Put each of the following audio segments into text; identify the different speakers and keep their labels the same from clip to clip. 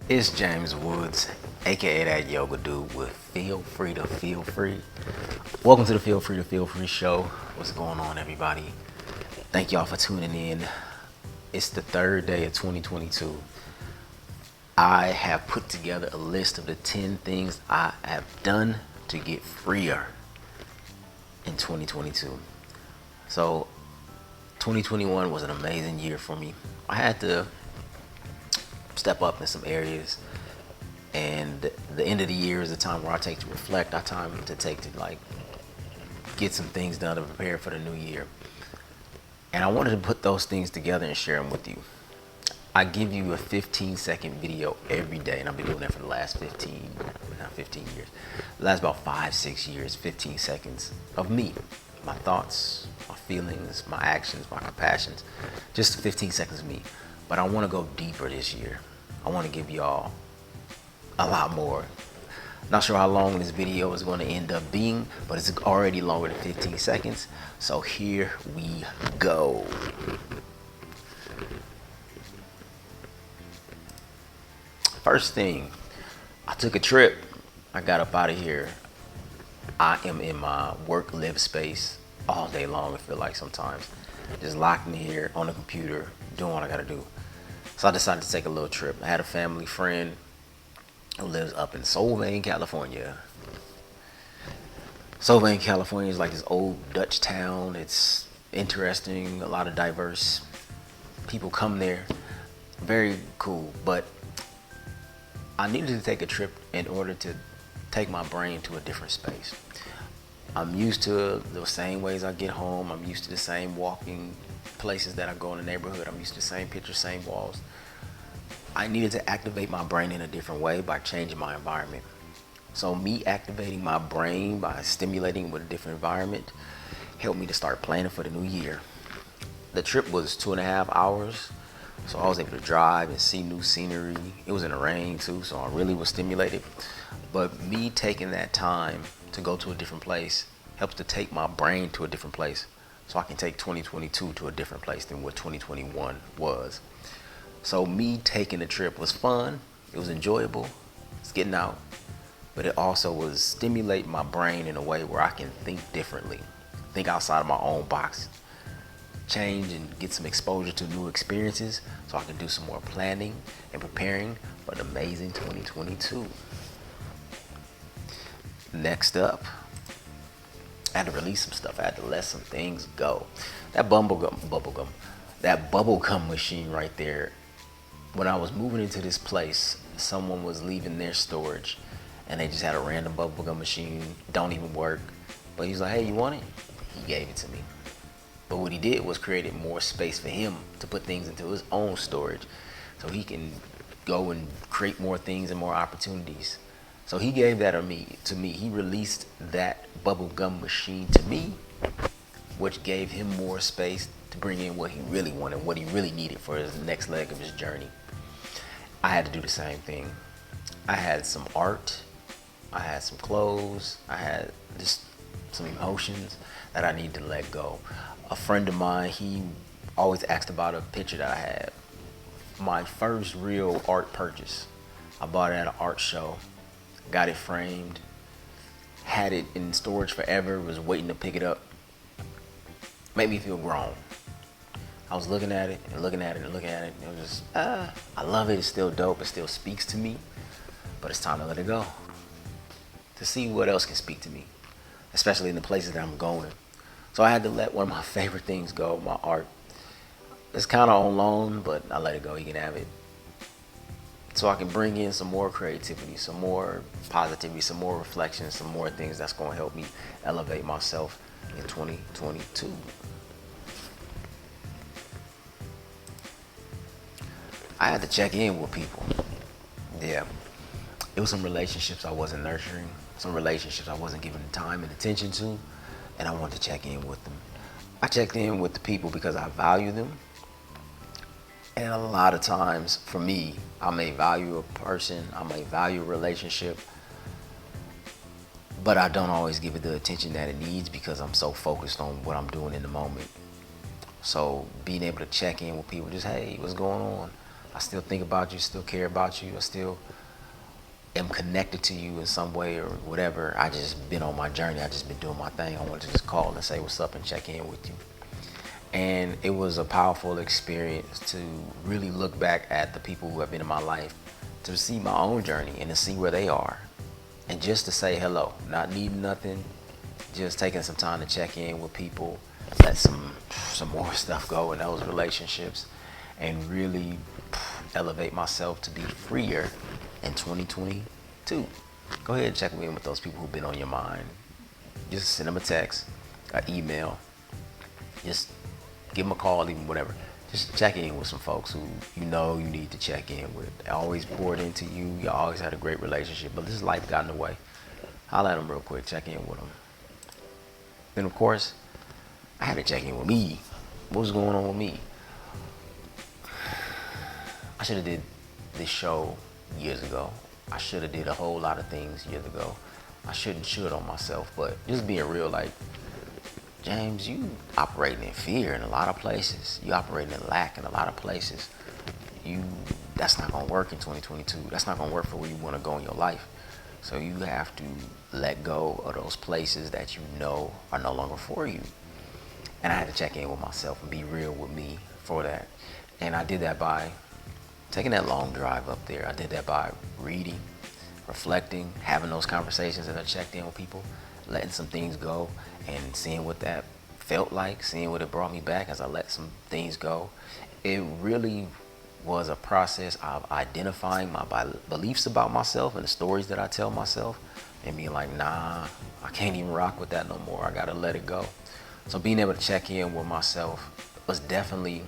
Speaker 1: It's James Woods, aka that yoga dude with Feel Free to Feel Free. Welcome to the Feel Free to Feel Free show. What's going on, everybody? Thank y'all for tuning in. It's the third day of 2022. I have put together a list of the 10 things I have done to get freer in 2022. So, 2021 was an amazing year for me. I had to step up in some areas, and the end of the year is the time where I take to reflect. I time to take to get some things done to prepare for the new year. And I wanted to put those things together and share them with you. I give you a 15-second video every day, and I've been doing that for the last 15 years. The last about 5-6 years, 15 seconds of me, my thoughts, my feelings, my actions, my compassions, just 15 seconds of me. But I want to go deeper this year. I want to give y'all a lot more. Not sure how long this video is going to end up being, but it's already longer than 15 seconds. So here we go. First thing, I took a trip. I got up out of here. I am in my work live space all day long, I feel like sometimes. Just locked in here on the computer, doing what I gotta do. So I decided to take a little trip. I had a family friend who lives up in Solvang, California. Solvang, California is like this old Dutch town. It's interesting, a lot of diverse people come there. Very cool, but I needed to take a trip in order to take my brain to a different space. I'm used to the same ways I get home. I'm used to the same walking places that I go in the neighborhood. I'm used to the same pictures, same walls. I needed to activate my brain in a different way by changing my environment. So me activating my brain by stimulating with a different environment helped me to start planning for the new year. The trip was 2.5 hours, so I was able to drive and see new scenery. It was in the rain too, so I really was stimulated. But me taking that time to go to a different place helps to take my brain to a different place, so I can take 2022 to a different place than what 2021 was. So me taking the trip was fun. It was enjoyable. It's getting out. But it also was stimulating my brain in a way where I can think differently, think outside of my own box, change and get some exposure to new experiences so I can do some more planning and preparing for an amazing 2022. Next up, I had to release some stuff. I had to let some things go. That bubblegum machine right there. When I was moving into this place, someone was leaving their storage and they just had a random bubblegum machine, don't even work. But he was like, hey, you want it? He gave it to me. But what he did was created more space for him to put things into his own storage so he can go and create more things and more opportunities. So he gave that to me. He released that bubblegum machine to me, which gave him more space to bring in what he really wanted, what he really needed for his next leg of his journey. I had to do the same thing. I had some art, I had some clothes, I had just some emotions that I needed to let go. A friend of mine, he always asked about a picture that I had. My first real art purchase. I bought it at an art show, got it framed, had it in storage forever, was waiting to pick it up. Made me feel grown. I was looking at it and looking at it and looking at it. And it was just, I love it. It's still dope. It still speaks to me. But it's time to let it go. To see what else can speak to me, especially in the places that I'm going. So I had to let one of my favorite things go, my art. It's kind of on loan, but I let it go. You can have it. So I can bring in some more creativity, some more positivity, some more reflection, some more things that's going to help me elevate myself in 2022. I had to check in with people. Yeah. It was some relationships I wasn't nurturing, some relationships I wasn't giving the time and attention to, and I wanted to check in with them. I checked in with the people because I value them. And a lot of times, for me, I may value a person, I may value a relationship, but I don't always give it the attention that it needs because I'm so focused on what I'm doing in the moment. So being able to check in with people, just, hey, what's going on? I still think about you, still care about you, I still am connected to you in some way or whatever. I just been on my journey. I just been doing my thing. I wanted to just call and say what's up and check in with you. And it was a powerful experience to really look back at the people who have been in my life, to see my own journey and to see where they are. And just to say hello, not needing nothing, just taking some time to check in with people, let some more stuff go in those relationships, and really elevate myself to be freer in 2022. Go ahead and check in with those people who've been on your mind. Just send them a text, an email, just give them a call, even whatever. Just check in with some folks who you know you need to check in with. They always poured into you. You always had a great relationship, but this life got in the way. Holla at them real quick. Check in with them. Then of course, I had to check in with me. What was going on with me? I should have did this show years ago. I should have did a whole lot of things years ago. I shouldn't should on myself, but just being real, like, James, you operating in fear in a lot of places. You operating in lack in a lot of places. That's not gonna work in 2022. That's not gonna work for where you wanna go in your life. So you have to let go of those places that you know are no longer for you. And I had to check in with myself and be real with me for that. And I did that by taking that long drive up there. I did that by reading, reflecting, having those conversations that I checked in with people, letting some things go and seeing what that felt like, seeing what it brought me back as I let some things go. It really was a process of identifying my beliefs about myself and the stories that I tell myself and being like, nah, I can't even rock with that no more. I gotta let it go. So being able to check in with myself was definitely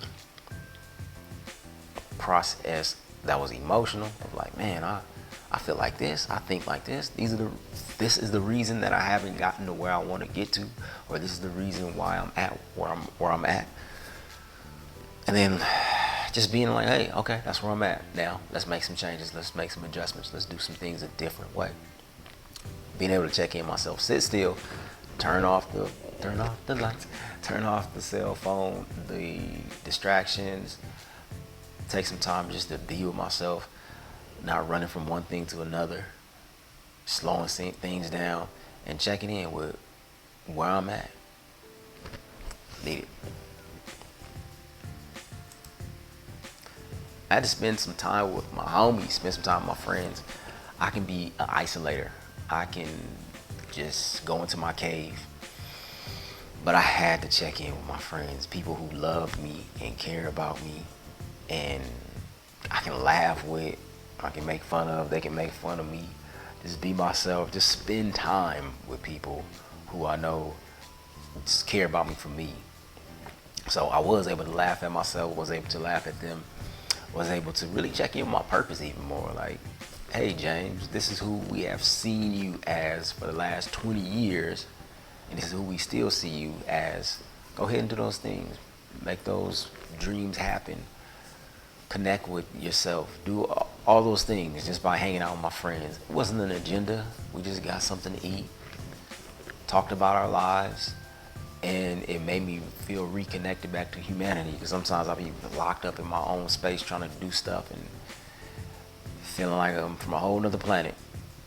Speaker 1: a process that was emotional. Of like, man, I feel like this, I think like this. This is the reason that I haven't gotten to where I want to get to, or this is the reason why I'm at where I'm at. And then just being like, hey, okay, that's where I'm at now. Let's make some changes. Let's make some adjustments. Let's do some things a different way. Being able to check in myself, sit still, turn off the lights, turn off the cell phone, the distractions, take some time just to be with myself, not running from one thing to another, slowing things down, and checking in with where I'm at. Need it. I had to spend some time with my homies, spend some time with my friends. I can be an isolator. I can just go into my cave. But I had to check in with my friends, people who love me and care about me, and I can laugh with, I can make fun of, they can make fun of me. Just be myself, just spend time with people who I know just care about me for me. So I was able to laugh at myself, was able to laugh at them, was able to really check in with my purpose even more. Like, hey James, this is who we have seen you as for the last 20 years, and this is who we still see you as. Go ahead and do those things. Make those dreams happen. Connect with yourself. Do all those things just by hanging out with my friends. It wasn't an agenda. We just got something to eat, talked about our lives, and it made me feel reconnected back to humanity, because sometimes I'll be locked up in my own space trying to do stuff and feeling like I'm from a whole nother planet.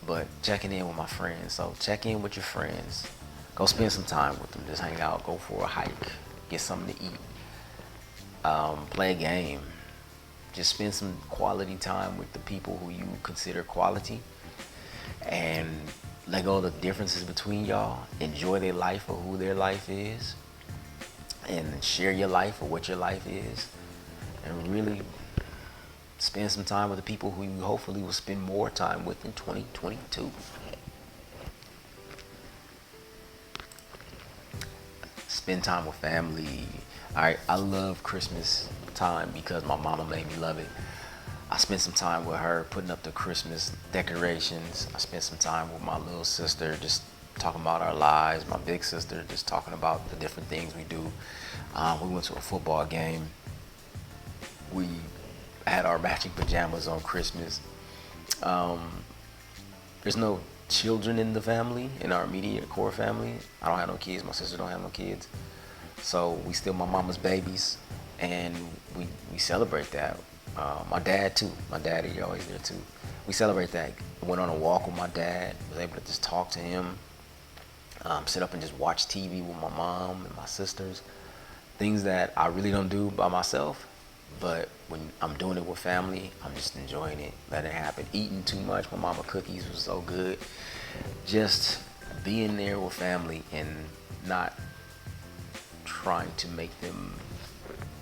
Speaker 1: But checking in with my friends. So check in with your friends. Go spend some time with them. Just hang out, go for a hike, get something to eat, play a game. Just spend some quality time with the people who you consider quality, and let go of the differences between y'all. Enjoy their life for who their life is, and share your life for what your life is, and really spend some time with the people who you hopefully will spend more time with in 2022. Spend time with family. Alright, I love Christmas time because my mama made me love it. I spent some time with her putting up the Christmas decorations. I spent some time with my little sister just talking about our lives. My big sister just talking about the different things we do. We went to a football game. We had our matching pajamas on Christmas. There's no children in the family, in our immediate core family. I don't have no kids. My sister don't have no kids. So we still my mama's babies, and we celebrate that. My dad too. My dad is always there too. We celebrate that. Went on a walk with my dad. Was able to just talk to him. Sit up and just watch TV with my mom and my sisters. Things that I really don't do by myself. But when I'm doing it with family, I'm just enjoying it, letting it happen. Eating too much. My mama cookies was so good. Just being there with family and not trying to make them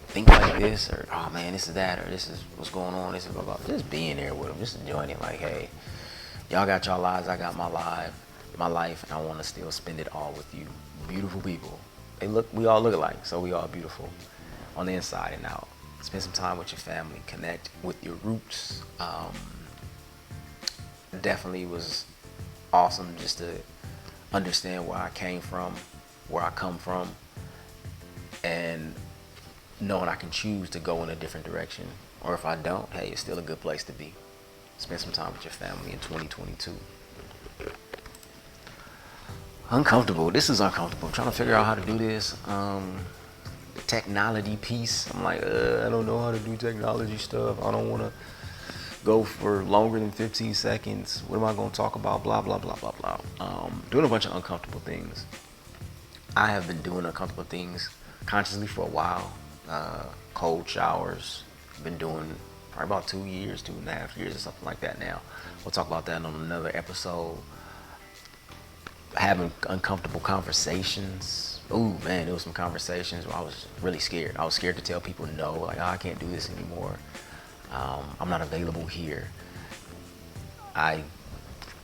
Speaker 1: think like this, or oh man, this is that, or this is what's going on, this is blah blah. Just being there with them, just enjoying it. Like, hey, y'all got y'all lives, I got my life, and I want to still spend it all with you, beautiful people. We all look alike, so we all beautiful on the inside and out. Spend some time with your family, connect with your roots. Definitely was awesome just to understand where I came from, where I come from, and knowing I can choose to go in a different direction. Or if I don't, hey, it's still a good place to be. Spend some time with your family in 2022. Uncomfortable. This is uncomfortable. I'm trying to figure out how to do this. The technology piece. I'm like, I don't know how to do technology stuff. I don't want to go for longer than 15 seconds. What am I going to talk about? Blah, blah, blah, blah, blah. Doing a bunch of uncomfortable things. I have been doing uncomfortable things consciously for a while. Cold showers. I've been doing probably about 2 years, 2.5 years or something like that now. We'll talk about that on another episode. Having uncomfortable conversations. Ooh, man, there was some conversations where I was really scared. I was scared to tell people no, like, oh, I can't do this anymore. I'm not available here. I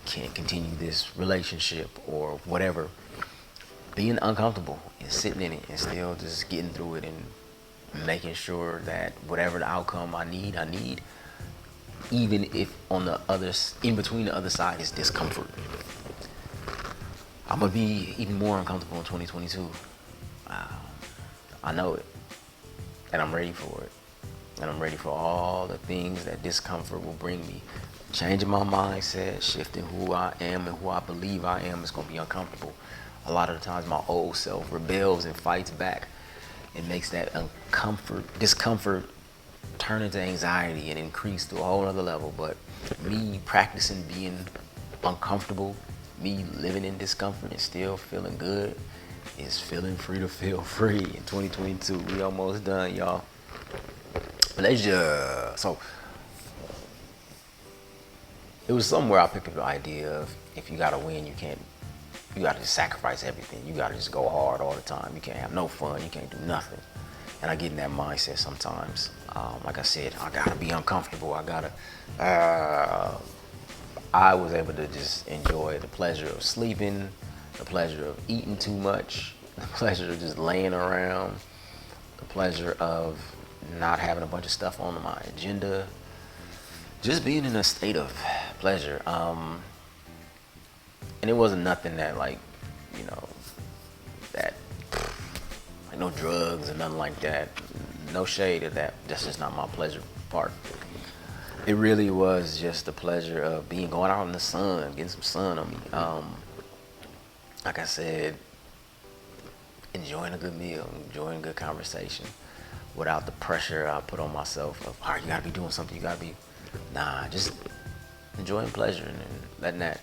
Speaker 1: can't continue this relationship or whatever. Being uncomfortable and sitting in it and still just getting through it and making sure that whatever the outcome I need, even if in between the other side is discomfort. I'm gonna be even more uncomfortable in 2022. I know it, and I'm ready for it. And I'm ready for all the things that discomfort will bring me. Changing my mindset, shifting who I am and who I believe I am is gonna be uncomfortable. A lot of the times my old self rebels and fights back. It makes that discomfort turn into anxiety and increase to a whole other level. But me practicing being uncomfortable, me living in discomfort and still feeling good, is feeling free to feel free in 2022. We almost done, y'all. Pleasure. So it was somewhere I picked up the idea of, if you gotta win, you gotta just sacrifice everything. You gotta just go hard all the time. You can't have no fun. You can't do nothing. And I get in that mindset sometimes. Like I said, I gotta be uncomfortable. I was able to just enjoy the pleasure of sleeping, the pleasure of eating too much, the pleasure of just laying around, the pleasure of not having a bunch of stuff on my agenda, just being in a state of pleasure. And it wasn't nothing that, like, that, like, no drugs or nothing like that. No shade of that. That's just not my pleasure part. It really was just the pleasure of going out in the sun, getting some sun on me. Like I said, enjoying a good meal, enjoying good conversation, without the pressure I put on myself of, all right, you gotta be doing something, just enjoying pleasure and letting that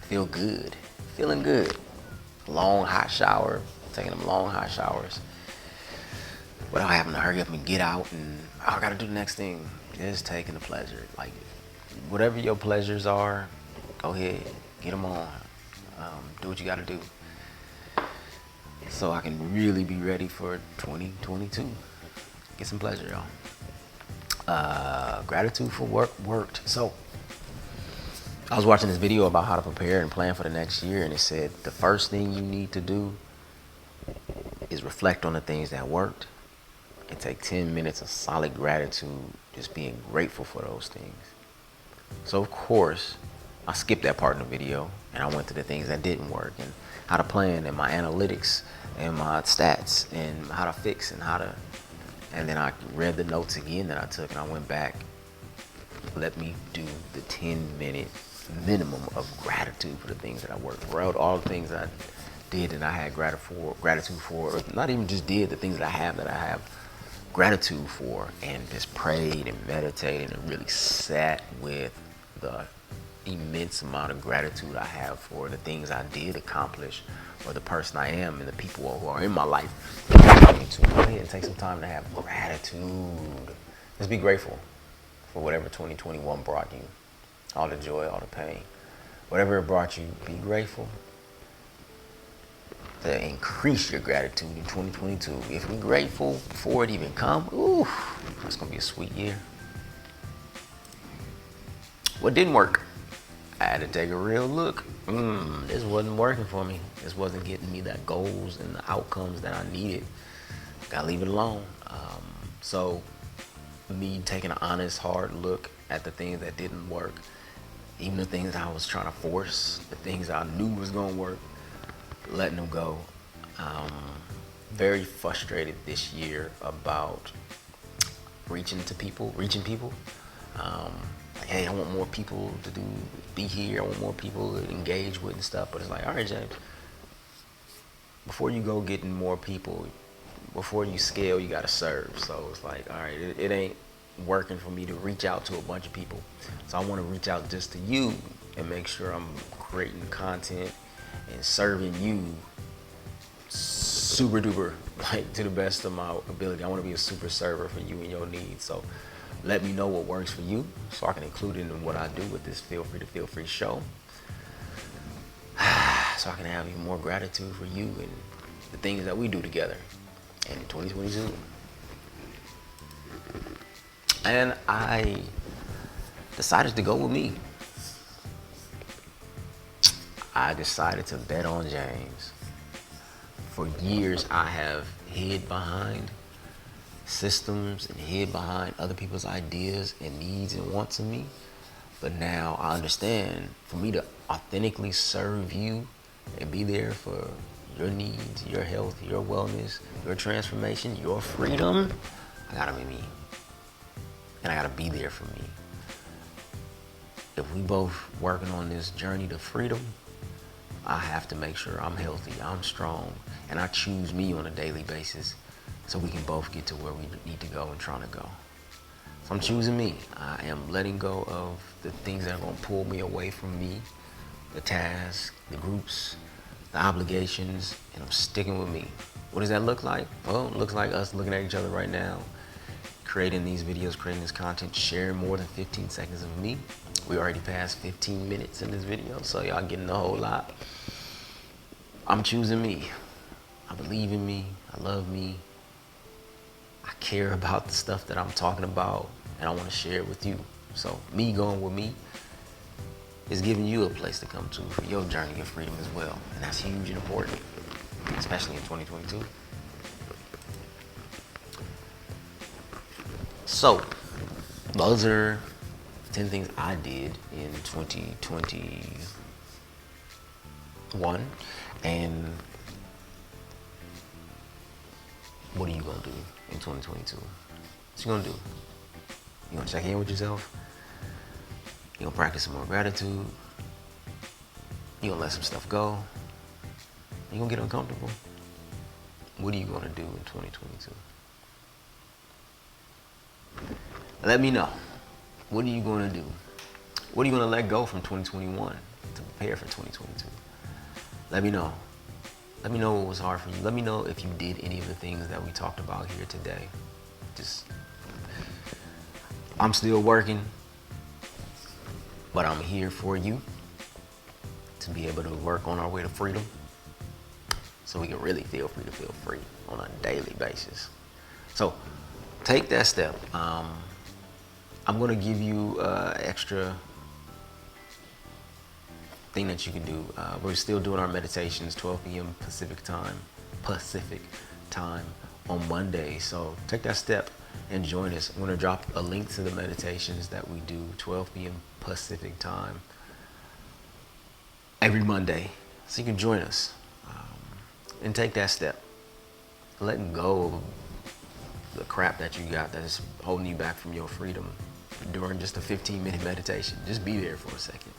Speaker 1: feel good, feeling good. Long hot shower, taking them long hot showers without having to hurry up and get out and, I gotta do the next thing. Just taking the pleasure. Like, whatever your pleasures are, go ahead, get them on. Do what you gotta do, so I can really be ready for 2022. Get some pleasure, y'all. Gratitude for work worked. So I was watching this video about how to prepare and plan for the next year, and it said the first thing you need to do is reflect on the things that worked and take 10 minutes of solid gratitude, just being grateful for those things. So of course, I skipped that part in the video and I went to the things that didn't work and how to plan and my analytics and my stats and how to fix and then I read the notes again that I took and I went back. Let me do the 10-minute minimum of gratitude for the things that I worked. Wrote all the things I did and I had gratitude for, or not even just did, the things that I have gratitude for, and just prayed and meditated and really sat with the immense amount of gratitude I have for the things I did accomplish, or the person I am, and the people who are in my life. To go ahead and take some time to have gratitude. Just be grateful for whatever 2021 brought you. All the joy, all the pain. Whatever it brought you, be grateful. To increase your gratitude in 2022. If we're grateful before it even come, ooh, that's gonna be a sweet year. What didn't work? I had to take a real look. This wasn't working for me. This wasn't getting me the goals and the outcomes that I needed. Gotta leave it alone. So me taking an honest, hard look at the things that didn't work, even the things that I was trying to force, the things I knew was gonna work, letting them go. Very frustrated this year about reaching people. Like, hey, I want more people to be here. I want more people to engage with and stuff. But it's like, all right, James, before you go getting more people, before you scale, you gotta serve. So it's like, all right, it ain't working for me to reach out to a bunch of people. So I want to reach out just to you and make sure I'm creating content and serving you super duper, like to the best of my ability. I want to be a super server for you and your needs. So let me know what works for you so I can include it in what I do with this Feel Free show. So I can have even more gratitude for you and the things that we do together in 2022. And I decided to go with me. I decided to bet on James. For years, I have hid behind systems and hid behind other people's ideas and needs and wants of me. But now I understand, for me to authentically serve you and be there for your needs, your health, your wellness, your transformation, your freedom, I gotta be me. And I gotta be there for me. If we both working on this journey to freedom, I have to make sure I'm healthy, I'm strong, and I choose me on a daily basis so we can both get to where we need to go and trying to go. So I'm choosing me. I am letting go of the things that are gonna pull me away from me, the tasks, the groups, the obligations, and I'm sticking with me. What does that look like? Well, it looks like us looking at each other right now, creating these videos, creating this content, sharing more than 15 seconds of me. We already passed 15 minutes in this video, so y'all getting a whole lot. I'm choosing me. I believe in me. I love me. I care about the stuff that I'm talking about, and I want to share it with you. So me going with me is giving you a place to come to for your journey of freedom as well. And that's huge and important, especially in 2022. So those are 10 things I did in 2021. And what are you gonna do in 2022? What you gonna do? You gonna check in with yourself? You gonna practice some more gratitude? You gonna let some stuff go? You gonna get uncomfortable? What are you gonna do in 2022? Let me know. What are you gonna do? What are you gonna let go from 2021 to prepare for 2022? Let me know. Let me know what was hard for you. Let me know if you did any of the things that we talked about here today. I'm still working, but I'm here for you to be able to work on our way to freedom so we can really feel free to feel free on a daily basis. So take that step. I'm gonna give you extra thing that you can do. We're still doing our meditations, 12 p.m. Pacific time on Monday. So take that step and join us. I'm gonna drop a link to the meditations that we do 12 p.m. Pacific time every Monday, so you can join us and take that step. Letting go of the crap that you got that is holding you back from your freedom during just a 15-minute meditation. Just be there for a second.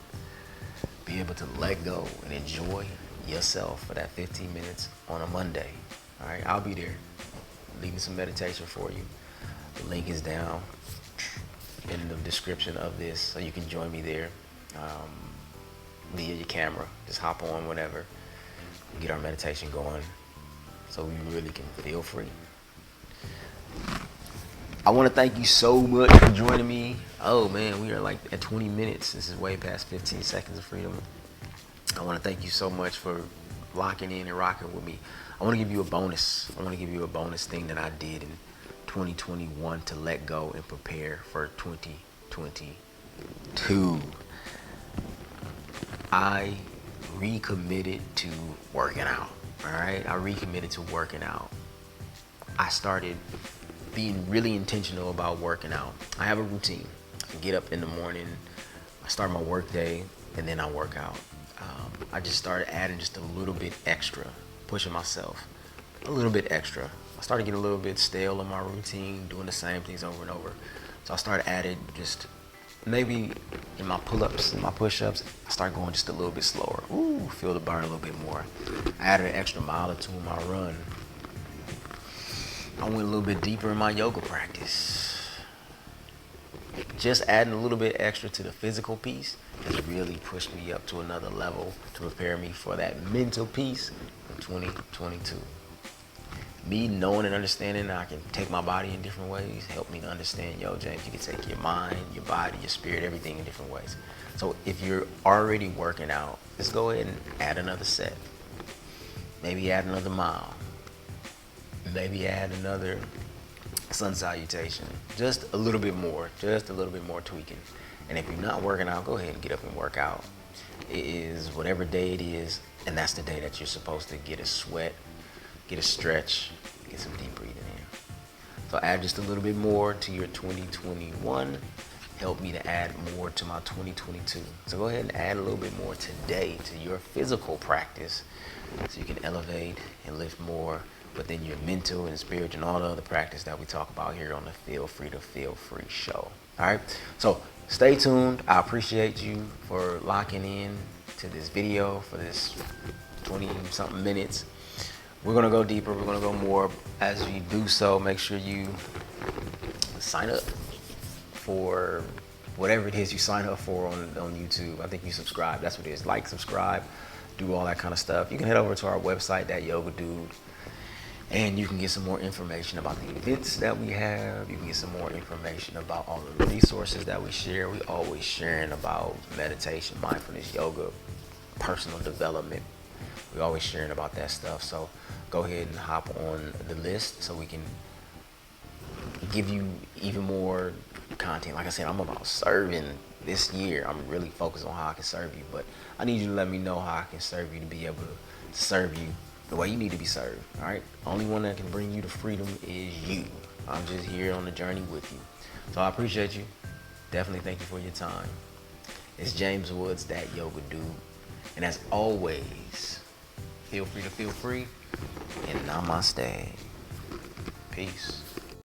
Speaker 1: Be able to let go and enjoy yourself for that 15 minutes on a Monday. All right, I'll be there leading some meditation for you. The link is down in the description of this, so you can join me there via your camera. Just hop on whenever, get our meditation going, so we really can feel free. I want to thank you so much for joining me. Oh man, we are like at 20 minutes. This is way past 15 seconds of freedom. I want to thank you so much for locking in and rocking with me. I want to give you a bonus. I want to give you a bonus thing that I did in 2021 to let go and prepare for 2022. I recommitted to working out. All right, I recommitted to working out. I started being really intentional about working out. I have a routine. I get up in the morning, I start my work day, and then I work out. I just started adding just a little bit extra, pushing myself a little bit extra. I started getting a little bit stale in my routine, doing the same things over and over. So I started adding just maybe in my pull-ups and my push-ups, I started going just a little bit slower. Ooh, feel the burn a little bit more. I added an extra mile or two in my run. I went a little bit deeper in my yoga practice. Just adding a little bit extra to the physical piece has really pushed me up to another level to prepare me for that mental piece in 2022. Me knowing and understanding that I can take my body in different ways helped me to understand, yo, James, you can take your mind, your body, your spirit, everything in different ways. So if you're already working out, just go ahead and add another set. Maybe add another mile. Maybe add another sun salutation. Just a little bit more tweaking. And if you're not working out, go ahead and get up and work out. It is whatever day it is, and that's the day that you're supposed to get a sweat, get a stretch, get some deep breathing in. So add just a little bit more to your 2021. Help me to add more to my 2022. So go ahead and add a little bit more today to your physical practice so you can elevate and lift more, but then your mental and spiritual and all the other practice that we talk about here on the Feel Free to Feel Free show. All right, so stay tuned. I appreciate you for locking in to this video for this 20-something minutes. We're gonna go deeper, we're gonna go more. As you do so, make sure you sign up for whatever it is you sign up for on YouTube. I think you subscribe, that's what it is. Like, subscribe, do all that kind of stuff. You can head over to our website, That Yoga Dude, and you can get some more information about the events that we have. You can get some more information about all the resources that we share. We always sharing about meditation, mindfulness, yoga, personal development. We always sharing about that stuff. So go ahead and hop on the list so we can give you even more content. Like I said, I'm about serving this year. I'm really focused on how I can serve you, but I need you to let me know how I can serve you to be able to serve you the way you need to be served. All right, only one that can bring you to freedom is you. I'm just here on the journey with you. So I appreciate you. Definitely thank you for your time. It's James Woods, That Yoga Dude, and as always, feel free to feel free, and namaste. Peace.